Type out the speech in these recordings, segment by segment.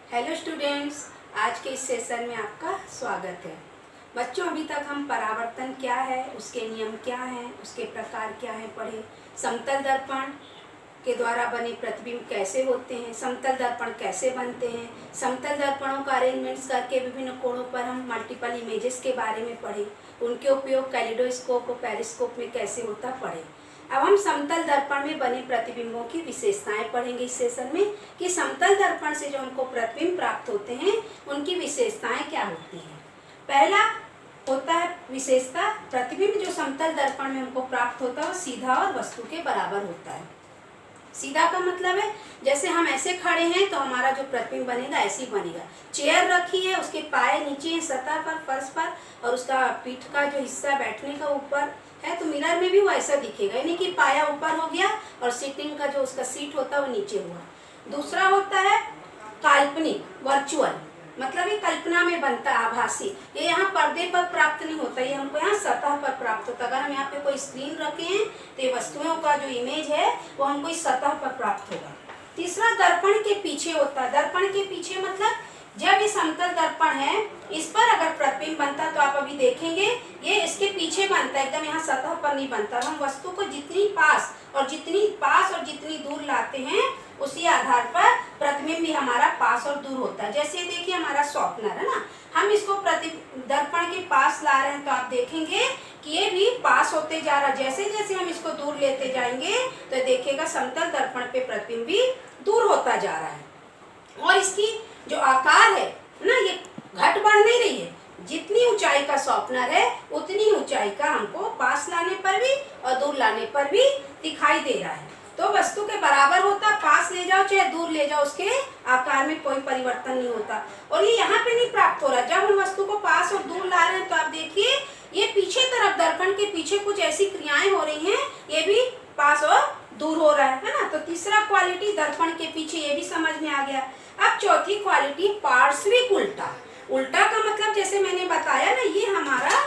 Hello students, आज के इस सेशन में आपका स्वागत है। बच्चों, अभी तक हम परावर्तन क्या है, उसके नियम क्या हैं, उसके प्रकार क्या हैं पढ़े। समतल दर्पण के द्वारा बने प्रतिबिंब कैसे होते हैं, समतल दर्पण कैसे बनते हैं, समतल दर्पणों का अरेंजमेंट्स करके विभिन्न कोणों पर हम मल्टीपल इमेजेस के बारे में पढ़े। उनके उपयोग कैलिडोस्कोप और पेरिस्कोप में कैसे होता पढ़े। अब हम समतल दर्पण में बने प्रतिबिंबों की विशेषताएं पढ़ेंगे इस सेशन में कि समतल दर्पण से जो हमको प्रतिबिंब प्राप्त होते हैं उनकी विशेषताएं क्या होती हैं। पहला होता है विशेषता, प्रतिबिंब जो समतल दर्पण में हमको प्राप्त होता है वो सीधा और वस्तु के बराबर होता है। सीधा का मतलब है जैसे हम ऐसे खड़े हैं तो हमारा जो प्रतिबिंब बनेगा ऐसे ही बनेगा। चेयर रखी है, उसके पाए नीचे है सतह पर, फर्श पर, और उसका पीठ का जो हिस्सा बैठने का ऊपर है, तो मिरर में भी वो ऐसा दिखेगा, यानी कि पाया ऊपर हो गया और सीटिंग का जो उसका सीट होता है वो नीचे हुआ। दूसरा होता है काल्पनिक, वर्चुअल, मतलब ये कल्पना में बनता है, आभासी। ये यहाँ पर्दे पर प्राप्त नहीं होता, ये हमको यहाँ सतह पर प्राप्त होता है। अगर हम यहाँ पे कोई स्क्रीन रखे हैं तो ये वस्तुओं का जो इमेज है वो हमको इस सतह पर प्राप्त होगा। तीसरा दर्पण के पीछे होता है। दर्पण के पीछे मतलब जब ये समतल दर्पण है, इस पर अगर प्रतिबिंब बनता है तो आप अभी देखेंगे ये इसके पीछे बनता है, एकदम यहाँ सतह पर नहीं बनता। हम वस्तु को जितनी पास और जितनी दूर लाते हैं उसी आधार पर प्रतिबिंब भी हमारा पास और दूर होता है। जैसे देखिए हमारा शॉर्पनर है ना, हम इसको दर्पण के पास ला रहे हैं तो आप देखेंगे कि ये भी पास होते जा रहा है। जैसे जैसे हम इसको दूर लेते जाएंगे तो देखिएगा समतल दर्पण पे प्रतिबिंब भी दूर होता जा रहा है। और इसकी जो आकार है ना, ये घट बढ़ नहीं रही है। जितनी ऊंचाई का शॉर्पनर है उतनी ऊंचाई का हमको पास लाने पर भी और दूर लाने पर भी दिखाई दे रहा है। तो वस्तु के बराबर होता, पास ले जाओ चाहे दूर ले जाओ, उसके आकार में कोई परिवर्तन नहीं होता। और ये यहाँ पे नहीं प्राप्त हो रहा। जब हम वस्तु को पास और दूर ला रहे हैं तो आप देखिए ये पीछे तरफ दर्पण के पीछे कुछ ऐसी क्रियाएं हो रही हैं, ये भी पास और दूर हो रहा है ना। तो तीसरा क्वालिटी दर्पण के पीछे, ये भी समझ में आ गया। अब चौथी क्वालिटी पार्श्विक उल्टा। उल्टा का मतलब जैसे मैंने बताया ना, ये हमारा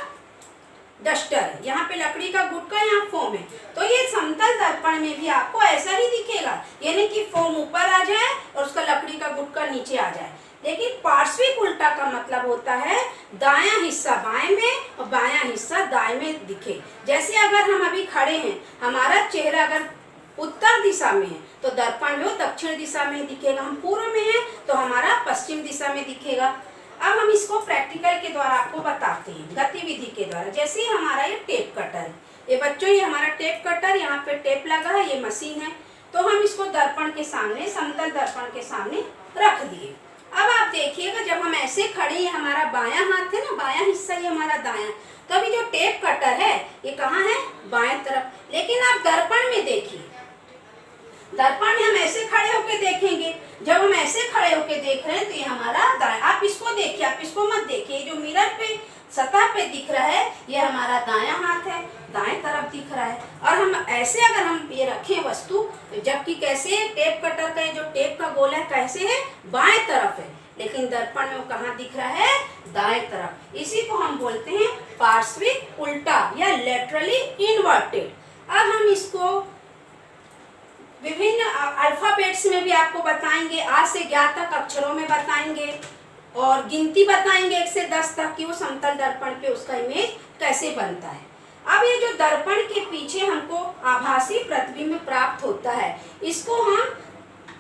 डस्टर है, यहाँ पे लकड़ी का गुटका, यहाँ फोम है, तो ये समतल दर्पण में भी आपको ऐसा ही दिखेगा, यानी कि फोम ऊपर आ जाए और उसका लकड़ी का गुटका नीचे आ जाए। लेकिन पार्श्विक उल्टा का मतलब होता है दायां हिस्सा बाएं में और बायां हिस्सा दाएं में दिखे। जैसे अगर हम अभी खड़े हैं, हमारा चेहरा अगर उत्तर दिशा में है तो दर्पण में वो दक्षिण दिशा में दिखेगा, हम पूर्व में हैं तो हमारा पश्चिम दिशा में दिखेगा। अब हम इसको प्रैक्टिकल के द्वारा आपको बताते हैं, गतिविधि के द्वारा। जैसे हमारा ये टेप कटर है, ये बच्चों ये हमारा टेप कटर, यहाँ पे टेप लगा है, ये मशीन है, तो हम इसको दर्पण के सामने, समतल दर्पण के सामने रख दिए। अब आप देखिएगा जब हम ऐसे खड़े, ये हमारा बायां हाथ है ना, बायां हिस्सा ये हमारा दायां, तो अभी जो टेप कटर है ये कहाँ है, बाएं तरफ। लेकिन आप दर्पण में देखिए, दर्पण में हम ऐसे खड़े होके देखेंगे, जब हम ऐसे खड़े होके देख रहे हैं तो ये हमारा दाएं। आप इसको देखिए, आप इसको मत देखिए, जो मिरर पे सतह पे दिख रहा है ये हमारा दायां हाथ है, दाएं तरफ दिख रहा है। और हम ऐसे अगर हम ये रखें वस्तु, जबकि कैसे टेप कटर का जो टेप का गोला है कैसे है, बाएं तरफ है, लेकिन दर्पण में वो कहाँ दिख रहा है, दाएं तरफ। इसी को हम बोलते हैं पार्श्विक उल्टा या लेटरली इनवर्टेड। अब हम इसको विभिन्न अल्फाबेट्स में भी आपको बताएंगे, आज से 11 तक अक्षरों में बताएंगे और गिनती बताएंगे 1 से 10 तक कि वो समतल दर्पण पे उसका इमेज कैसे बनता है। अब ये जो दर्पण के पीछे हमको आभासी प्रतिबिंब प्राप्त होता है, इसको हम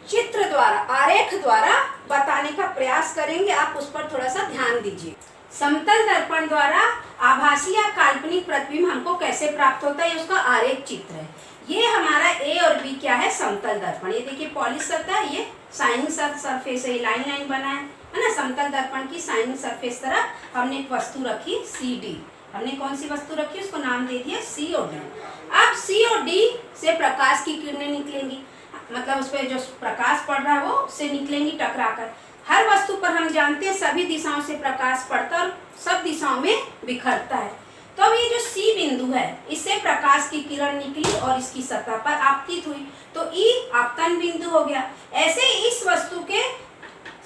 चित्र द्वारा, आरेख द्वारा बताने का प्रयास करेंगे। आप उस पर थोड़ा सा ध्यान दीजिए। समतल दर्पण द्वारा आभासी या काल्पनिक प्रतिबिंब हमको कैसे प्राप्त होता है, ये उसका आरेख चित्र है। ये हमारा ए और बी क्या है, समतल दर्पण। ये देखिए पॉलिश सतह, ये शाइनिंग सरफेस है, लाइन लाइन बना है ना। समतल दर्पण की शाइनिंग सरफेस तरफ हमने एक वस्तु रखी सी डी। हमने कौन सी वस्तु रखी, उसको नाम दे दिया सी और डी। अब सी और डी से प्रकाश की किरणें निकलेंगी, मतलब उस पर जो प्रकाश पड़ रहा है वो उससे निकलेंगी टकराकर। हर वस्तु पर हम जानते हैं सभी दिशाओं से प्रकाश पड़ता है और सब दिशाओं में बिखरता है। तो अब ये जो सी बिंदु है, इससे प्रकाश की किरण निकली और इसकी सतह पर आपतित हुई, तो ई आपतन बिंदु हो गया। ऐसे इस वस्तु के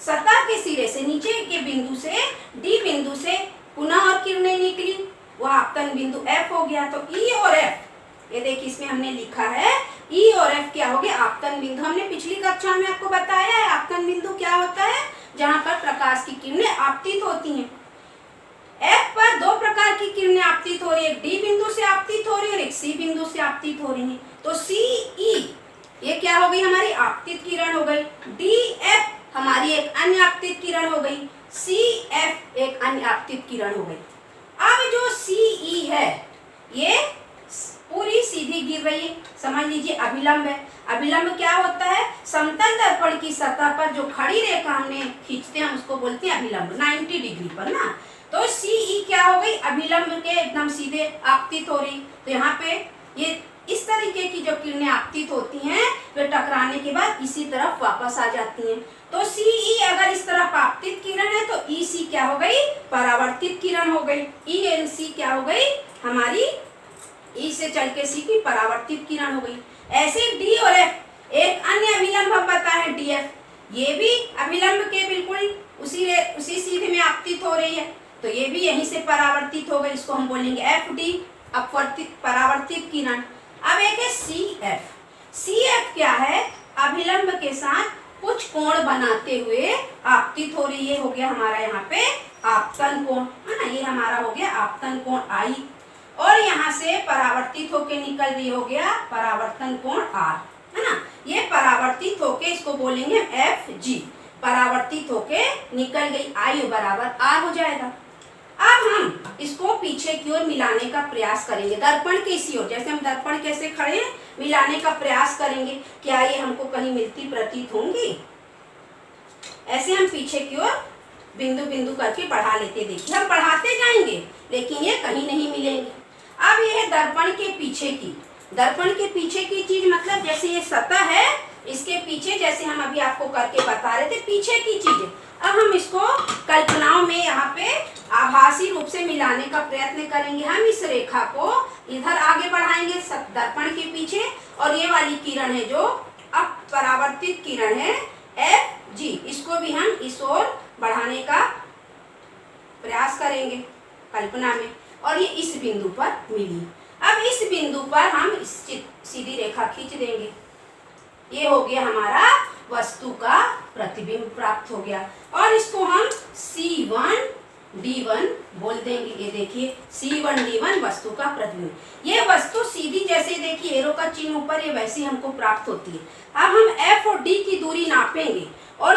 सतह के सिरे से, नीचे के बिंदु से, डी बिंदु से पुनः और किरणें निकली, वह आपतन बिंदु एफ हो गया। तो ई और एफ, ये देखिए इसमें हमने लिखा है ई और एफ क्या हो गया, आपतन बिंदु। हमने पिछली कक्षा में आपको बताया है आपतन बिंदु क्या होता है, जहाँ पर प्रकाश की किरणें आपतित होती हैं। F पर दो प्रकार की किरणें आपतित हो रही है, एक D बिंदु से आपतित हो रही है और एक C बिंदु से आपतित हो रही है। तो CE ये क्या हो गई, हमारी आपतित किरण हो गई। DF हमारी एक अन्य आपतित किरण हो गई। CF एक अन्य आपतित किरण हो गई। अब जो CE है ये पूरी सीधी गिर रही है, समझ लीजिए अभिलंब है। अभिलंब क्या होता है, समतल दर्पण की सतह पर जो खड़ी रेखा हमने खींचते हैं उसको बोलते हैं अभिलंब, 90 डिग्री पर ना। तो CE क्या हो गई, अभिलंब के एकदम सीधे आपतित हो रही। तो यहाँ पे ये इस तरीके की जो किरणें आपतित होती हैं वे टकराने के बाद इसी तरफ वापस आ जाती हैं। तो CE अगर इस तरफ आपतित किरण है तो EC क्या हो गई, परावर्तित किरण हो गई। ENC क्या हो गई, हमारी E से चल के C की परावर्तित किरण हो गई। ऐसे D और F एक अन्य अभिलंब हम बताए DF, ये भी अभिलंब के बिल्कुल उसी सीधे में आपतित हो रही है, तो ये भी यहीं से परावर्तित हो गई। इसको हम बोलेंगे FD, अपवर्तित परावर्तित किरण। अब एक है CF। CF क्या है, अभिलंब के साथ कुछ कोण बनाते हुए आपतित हो रही है। हो गया हमारा यहाँ पे आपतन कोण, है ना, ये हमारा हो गया आपतन कोण I, और यहाँ से परावर्तित होके निकल रही हो गया परावर्तन कोण R, है ना। ये परावर्तित होके इसको बोलेंगे FG, परावर्तित होके निकल गई, I बराबर R हो जाएगा। अब हम इसको पीछे की ओर मिलाने का प्रयास करेंगे, दर्पण की इसी ओर, जैसे हम दर्पण कैसे खड़े हैं मिलाने का प्रयास करेंगे, क्या ये हमको कहीं मिलती प्रतीत होंगी। ऐसे हम पीछे की ओर बिंदु बिंदु करके बढ़ा लेते, देखिए हम बढ़ाते जाएंगे लेकिन ये कहीं नहीं मिलेंगे। अब ये है दर्पण के पीछे की, दर्पण के पीछे की चीज मतलब जैसे ये सतह है इसके पीछे, जैसे हम अभी आपको करके बता रहे थे पीछे की चीज। अब हम इसको कल्पनाओं में यहाँ पे आभासी रूप से मिलाने का प्रयत्न करेंगे। हम इस रेखा को इधर आगे बढ़ाएंगे दर्पण के पीछे, और ये वाली किरण है जो अपरावर्तित किरण है FG, इसको भी हम इस ओर बढ़ाने का प्रयास करेंगे कल्पना में, और ये इस बिंदु पर मिली। अब इस बिंदु पर हम सीधी रेखा खींच देंगे, ये हो गया हमारा वस्तु का प्रतिबिंब प्राप्त हो गया, और इसको हम C1D1 बोल देंगे। ये देखिए C1D1 वस्तु का प्रतिबिंब। ये वस्तु सीधी जैसे देखिए एरो का चिन्ह ऊपर है वैसी हमको प्राप्त होती है। अब हम F और D की दूरी नापेंगे और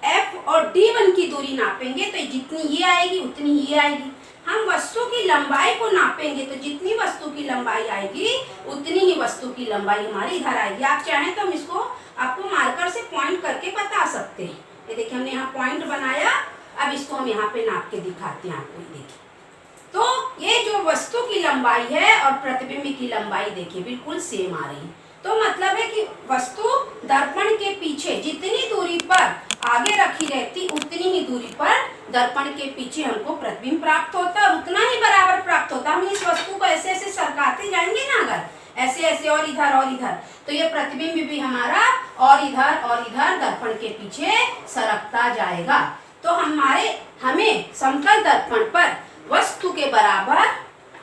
F और D1 की दूरी नापेंगे, तो जितनी ये आएगी उतनी ये आएगी। हम वस्तु की लंबाई को नापेंगे तो जितनी वस्तु की लंबाई आएगी उतनी ही वस्तु की लंबाई हमारी इधर आएगी। आप चाहें तो हम इसको आपको मार्कर से पॉइंट करके बता सकते हैं। ये देखिए हमने यहाँ पॉइंट बनाया, अब इसको हम यहाँ पे नाप के दिखाते हैं आपको। देखिए तो ये जो वस्तु की लंबाई है और प्रतिबिंब की लंबाई देखिए बिल्कुल सेम आ रही है। तो मतलब है कि वस्तु दर्पण के पीछे जितनी दूरी पर आगे रखी रहती उतनी ही दूरी पर दर्पण के पीछे हमको प्रतिबिंब प्राप्त होता है, और उतना ही बराबर प्राप्त होता है। हम इस वस्तु को ऐसे ऐसे सरकाते जाएंगे ना, अगर ऐसे ऐसे और इधर, तो ये प्रतिबिंब भी हमारा और इधर दर्पण के पीछे सरकता जाएगा। तो हमें समतल दर्पण पर वस्तु के बराबर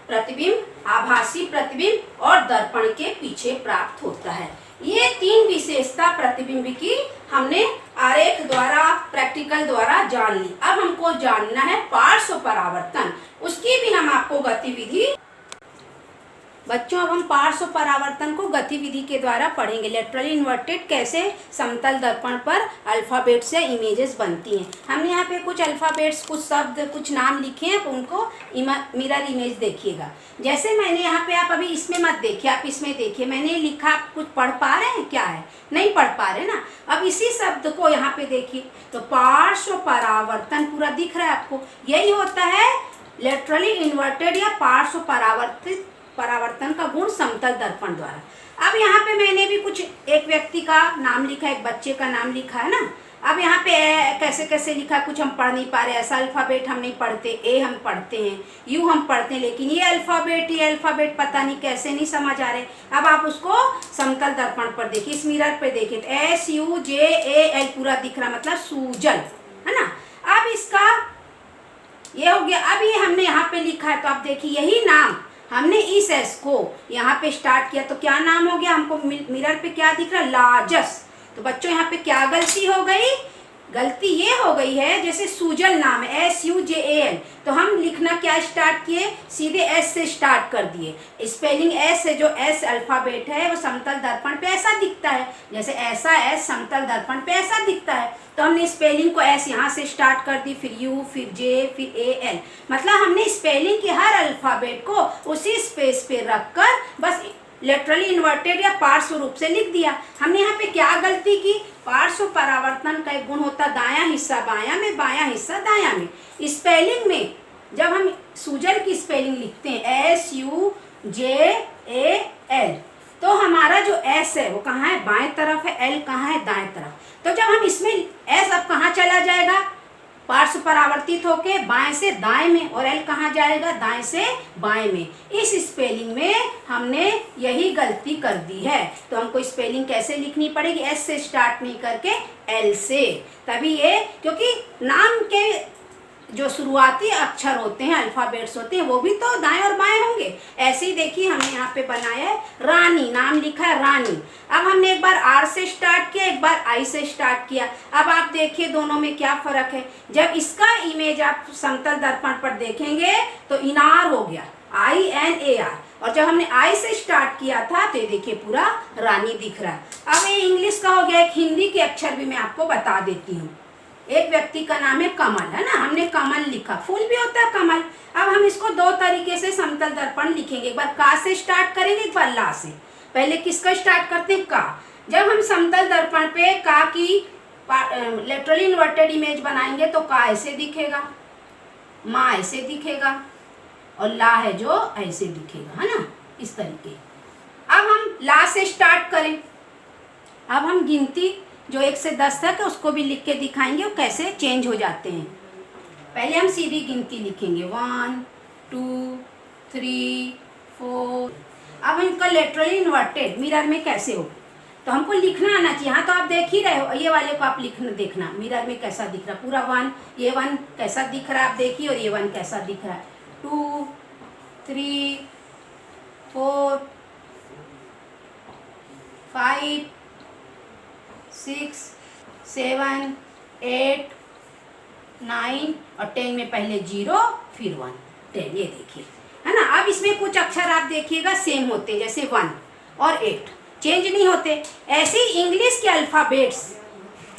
प्रतिबिंब, आभासी प्रतिबिंब और दर्पण के पीछे प्राप्त होता है। ये तीन विशेषता प्रतिबिंब की हमने आरेख द्वारा, प्रैक्टिकल द्वारा जान ली। अब हमको जानना है पार्श्व परावर्तन, उसकी भी हम आपको गतिविधि बच्चों अब हम पार्श्व परावर्तन को गतिविधि के द्वारा पढ़ेंगे। लेटरली इन्वर्टेड कैसे समतल दर्पण पर अल्फ़ाबेट्स या इमेजेस बनती हैं। हमने यहाँ पे कुछ अल्फ़ाबेट्स, कुछ शब्द, कुछ नाम लिखे हैं, उनको मिरर इमेज देखिएगा। जैसे मैंने यहाँ पे, आप अभी इसमें मत देखिए, आप इसमें देखिए, मैंने लिखा, आप कुछ पढ़ पा रहे हैं, क्या है, नहीं पढ़ पा रहे ना। अब इसी शब्द को यहाँ पे देखिए तो पार्श्व परावर्तन पूरा दिख रहा है आपको। यही होता है लेटरली इन्वर्टेड या पार्श्व परावर्तन का गुण समतल दर्पण द्वारा। अब यहाँ पे मैंने भी कुछ एक व्यक्ति का नाम लिखा है, एक बच्चे का नाम लिखा है ना। अब यहाँ पे कैसे कैसे लिखा है कुछ हम पढ़ नहीं पा रहे। ऐसा अल्फ़ाबेट हम नहीं पढ़ते, ए हम पढ़ते हैं, यू हम पढ़ते हैं, लेकिन ये अल्फ़ाबेट पता नहीं कैसे नहीं समझ आ रहे। अब आप उसको समतल दर्पण पर देखिए, इस मिरर पे देखिए, SUJAL पूरा दिख रहा, मतलब सूजल, है ना। अब इसका ये हो गया। अब ये हमने यहाँ पे लिखा है तो आप देखिए यही नाम हमने इस एस को यहाँ पे स्टार्ट किया तो क्या नाम हो गया, हमको मिरर पे क्या दिख रहा है, लाजस। तो बच्चों यहाँ पे क्या गलती हो गई, गलती ये हो गई है, जैसे सुजल नाम है SUJAL, तो हम लिखना क्या स्टार्ट किए, सीधे S से स्टार्ट कर दिए। स्पेलिंग S है, जो S अल्फाबेट है वो समतल दर्पण पे ऐसा दिखता है, जैसे ऐसा S समतल दर्पण पे ऐसा दिखता है। तो हमने स्पेलिंग को S यहाँ से स्टार्ट कर दी, फिर U, फिर J, फिर AL, मतलब हमने स्पेलिंग के हर अल्फाबेट को उसी स्पेस पे रखकर बस लेटरली इन्वर्टेड या पार्श्व रूप से लिख दिया। हमने यहाँ पे क्या गलती की, पार्श्व परावर्तन का एक गुण होता दायां हिस्सा बायां में, बायां हिस्सा दायां में। स्पेलिंग में जब हम सुजल की स्पेलिंग लिखते हैं SUJAL, तो हमारा जो S है वो कहाँ है, बाएं तरफ है, L कहाँ है, दाएं तरफ। तो जब हम इसमें S अब कहाँ चला जाएगा, पार्श्व परावर्तित होके बाएं से दाएं में, और L कहाँ जाएगा, दाएं से बाएं में। इस स्पेलिंग में हमने यही गलती कर दी है। तो हमको स्पेलिंग कैसे लिखनी पड़ेगी, S से स्टार्ट नहीं करके L से, तभी ये, क्योंकि नाम के जो शुरुआती अक्षर होते हैं, अल्फाबेट्स होते हैं, वो भी तो दाएं और बाएं होंगे। ऐसे ही देखिए हमने यहाँ पे बनाया है रानी, नाम लिखा है रानी। अब हमने एक बार R से स्टार्ट किया, एक बार I से स्टार्ट किया। अब आप देखिए दोनों में क्या फर्क है। जब इसका इमेज आप समतल दर्पण पर देखेंगे तो इनार हो गया, INAR, और जब हमने I से स्टार्ट किया था तो ये देखिए पूरा रानी दिख रहा है। अब ये इंग्लिश का हो गया, एक हिंदी के अक्षर भी मैं आपको बता देती हूँ। एक व्यक्ति का नाम है कमल, है ना, हमने कमल लिखा, फूल भी होता है कमल। अब हम इसको दो तरीके से समतल दर्पण लिखेंगे, एक बार का से स्टार्ट करेंगे, एक बार ला से। पहले किसका स्टार्ट करते हैं, का। जब हम समतल दर्पण पे का की लेटरली इन्वर्टेड इमेज बनाएंगे तो का ऐसे दिखेगा, माँ ऐसे दिखेगा, और ला है जो ऐसे दिखेगा, है ना, इस तरीके। अब हम ला से स्टार्ट करें, अब हम गिनती जो 1 से 10 तक है उसको भी लिख के दिखाएंगे और कैसे चेंज हो जाते हैं। पहले हम सीधी गिनती लिखेंगे 1 2 3 4। अब इनका लेटरली इन्वर्टेड मिरर में कैसे हो, तो हमको लिखना आना चाहिए। यहाँ तो आप देख ही रहे हो, ये वाले को आप लिखना, देखना मिरर में कैसा दिख रहा है, पूरा 1, ये 1 कैसा दिख रहा है आप देखिए, और ये 1 कैसा दिख रहा है, 2 3 4 5 6 7 8 9 और 10 में पहले 0 फिर 1, 10, ये देखिए, है ना। अब इसमें कुछ अक्षर आप देखिएगा सेम होते हैं, जैसे 1 और 8 चेंज नहीं होते। ऐसे ही इंग्लिश के अल्फ़ाबेट्स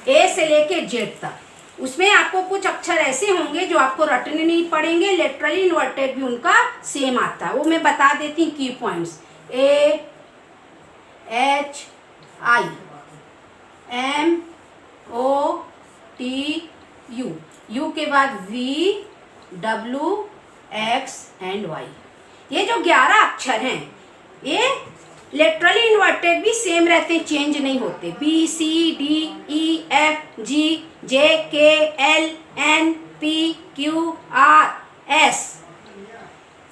A से लेके Z तक, उसमें आपको कुछ अक्षर ऐसे होंगे जो आपको रटने नहीं पड़ेंगे, लेटरली इन्वर्टेड भी उनका सेम आता है। वो मैं बता देती हूँ की points, A H I M O T U, U के बाद V W X and Y। ये जो 11 अक्षर हैं ये लेटरली इन्वर्टेड भी सेम रहते हैं, चेंज नहीं होते। B C D E F G J K L N P Q R S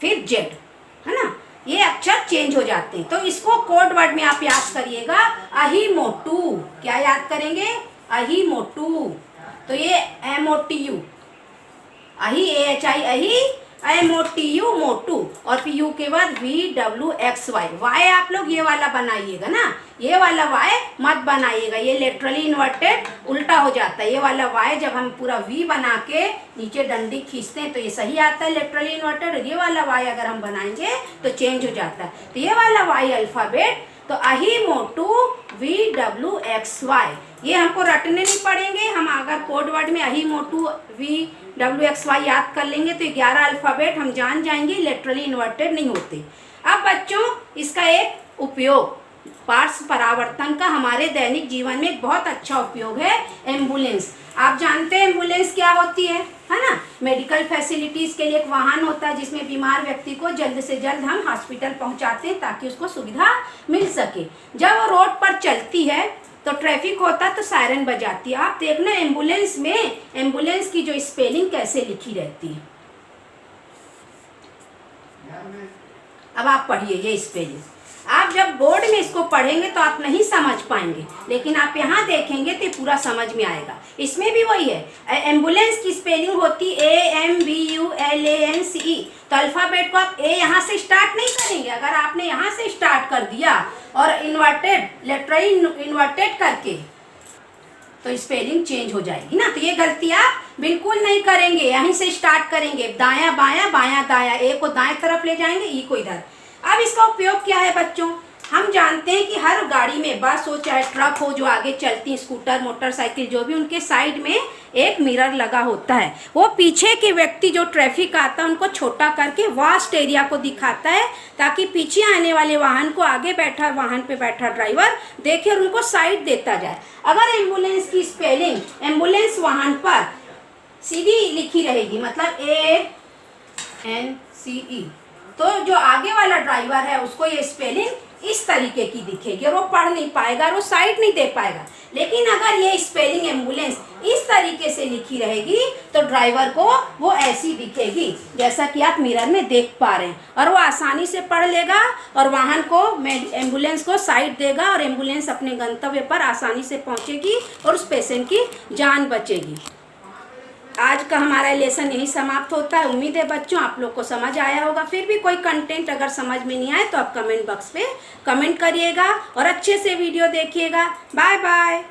फिर Z, है ना, ये अक्षर चेंज हो जाते हैं। तो इसको कोड वर्ड में आप याद करिएगा, अहिमोटू। क्या याद करेंगे, अहिमोटू। तो ये MOTU, अहि AHI अहि, MOTU मोटू, और फिर U के बाद VWXY। Y आप लोग ये वाला बनाइएगा ना, ये वाला Y मत बनाइएगा, ये लेटरली इन्वर्टेड उल्टा हो जाता है। ये वाला Y जब हम पूरा V बना के नीचे डंडी खींचते हैं तो ये सही आता है लेटरली इन्वर्टेड, ये वाला Y अगर हम बनाएंगे तो चेंज हो जाता है। तो ये वाला Y अल्फ़ाबेट, तो अहिमोटू VWXY, ये हमको रटने नहीं पड़ेंगे। हम अगर कोड वर्ड में अहिमोटू VWXY याद कर लेंगे तो 11 अल्फ़ाबेट हम जान जाएंगे, लेटरली इन्वर्टेड नहीं होते। अब बच्चों इसका एक उपयोग, पार्श्व परावर्तन का हमारे दैनिक जीवन में एक बहुत अच्छा उपयोग है, एम्बुलेंस। आप जानते हैं एम्बुलेंस क्या होती है ना, मेडिकल फैसिलिटीज़ के लिए एक वाहन होता है जिसमें बीमार व्यक्ति को जल्द से जल्द हम हॉस्पिटल पहुंचाते हैं ताकि उसको सुविधा मिल सके। जब वो रोड पर चलती है तो ट्रैफिक होता है तो सायरन बजाती है। आप देखना एम्बुलेंस में एम्बुलेंस की जो स्पेलिंग कैसे लिखी रहती है। अब आप पढ़िए ये स्पेलिंग, आप जब बोर्ड में इसको पढ़ेंगे तो आप नहीं समझ पाएंगे, लेकिन आप यहाँ देखेंगे तो पूरा समझ में आएगा। इसमें भी वही है, एम्बुलेंस की स्पेलिंग होती AMBULANCE। तो अल्फ़ाबेट को आप A यहाँ से स्टार्ट नहीं करेंगे। अगर आपने यहाँ से स्टार्ट कर दिया और इन्वर्टेड लेटरली इन्वर्टेड करके तो स्पेलिंग चेंज हो जाएगी ना। तो ये गलती आप बिल्कुल नहीं करेंगे, यहीं से स्टार्ट करेंगे, दायां बायां बायां दायां, ए को दाएं तरफ ले जाएंगे, ई को इधर। अब इसका उपयोग क्या है बच्चों, हम जानते हैं कि हर गाड़ी में, बस हो चाहे ट्रक हो जो आगे चलती, स्कूटर मोटरसाइकिल जो भी, उनके साइड में एक मिरर लगा होता है। वो पीछे के व्यक्ति जो ट्रैफिक आता है उनको छोटा करके वास्ट एरिया को दिखाता है, ताकि पीछे आने वाले वाहन को आगे बैठा वाहन पे बैठा ड्राइवर देखे और उनको साइड देता जाए। अगर एम्बुलेंस की स्पेलिंग एम्बुलेंस वाहन पर सीधी लिखी रहेगी, मतलब ANCE, तो जो आगे वाला ड्राइवर है उसको ये स्पेलिंग इस तरीके की दिखेगी और वो पढ़ नहीं पाएगा और वो साइड नहीं दे पाएगा। लेकिन अगर ये स्पेलिंग एम्बुलेंस इस तरीके से लिखी रहेगी तो ड्राइवर को वो ऐसी दिखेगी जैसा कि आप मिरर में देख पा रहे हैं, और वो आसानी से पढ़ लेगा और वाहन को, एम्बुलेंस को साइड देगा और एम्बुलेंस अपने गंतव्य पर आसानी से पहुंचेगी और उस पेशेंट की जान बचेगी। आज का हमारा लेसन यही समाप्त होता है। उम्मीद है बच्चों आप लोग को समझ आया होगा। फिर भी कोई कंटेंट अगर समझ में नहीं आए तो आप कमेंट बॉक्स पे कमेंट करिएगा और अच्छे से वीडियो देखिएगा। Bye bye.